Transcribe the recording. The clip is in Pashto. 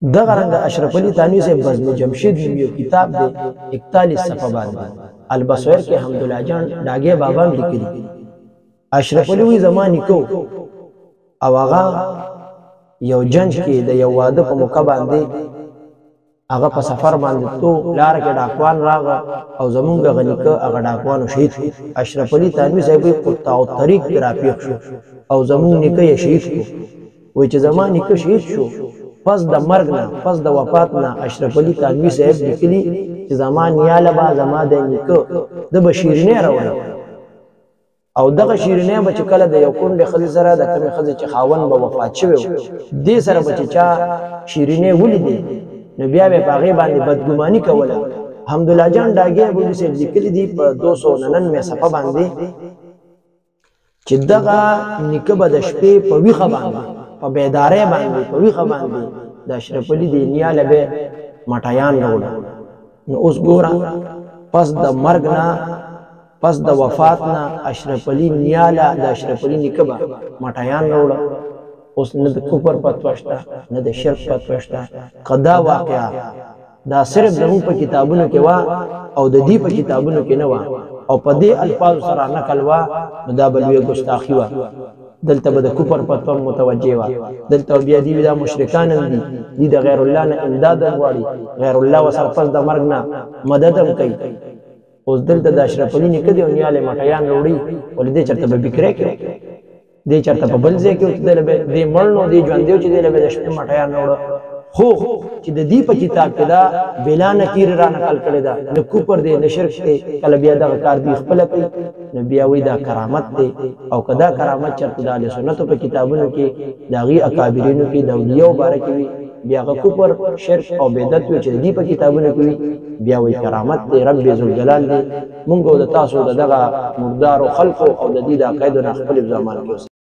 دغه رنګ اشرف علي تانوی سے بزم جمشید یو کتاب دی 41 صفحه باندې البصیر کې حمدالله جان ډاګه بابا هم لیکلي. اشرف علي وی زمانی کو او هغه یو جنگ کې د یو واده په موقع باندې هغه په سفر باندې تو لار کې ډاکوان راغ او زمونږ غنیکه هغه ډاکوانو شهید. اشرف علي تانوی صاحب قطاع الطریق کې راپیښ شو او زمونږ نیکه یې شهید کو. وای چې زمانی کې شهید شو پس د مرګ نه پس د وفات نه اشرف علي تانوی صاحب لیکلي چې زمان یاله با زما د نیکه د بشیرینه راوړل او دغه شیرینه به چې کله د یو کونډه خزې سره د کمې خزې چې خاون به وفات شوی دې سره به چې چا شیرینه ولیدي نو بیا به په هغې باندې بدګماني کوله. حمدالله جان ډاګی ابوجي صاحب لیکلي دي په 299 صفحه باندې چې دغه نیکه به د شپې په ویښه باندې په بیدارۍ باندې په ویښه باندې د اشرف علي د نیاله به مټیان راوړل. نو اوس ګوره پس د مرګ نه پس د وفات نه اشرف علي نیاله د اشرف علي نیکه به مټیان راوړل. اوس نه د کفر فتوا شته نه د شرک فتوا شته. قدا واقعه دا صرف زموږ په کتابونو کې وه او د دې په کتابونو کې نه وه او په دې الفاظو سره نقل وه نو دا به لویه ګستاخي وه. دلته به د کفر فتوا متوجه وه. دلته بیا دي دا مشرکان هم دي دي د غیر الله نه امداد هم غواړي غیر الله ورسره پس د مرګ نه مدد هم کوي. اوس دلته د اشرف علي نیکه دی او نیاله مټیان راوړي ولې دې چېرته به بکرې کړی دې چېرته په بل ځای کې دې مړ نو دې ژوندی و چې دې له به د شپې مټیان راوړه. خو چې د دې په کتاب کې دا بلا نکیر را نقل کړی ده نه کفر دی نه شرک دی کله بیا دغه کار دوی خپله کوي نو بیا وایي دا کرامت دی او که دا کرامت چېرته د اهل سنتو په کتابونو کې د هغې اکابرینو کې د اولیاو باره کې وي بیا هغه کفر شرک او بدعت وي چې د دې په کتابونو کې وي بیا وایي کرامت دی رب ذوالجلال دی. مونږ او د تاسو د دغه مردارو خلقو او د دې د عقایدو نه خپل ځامان کې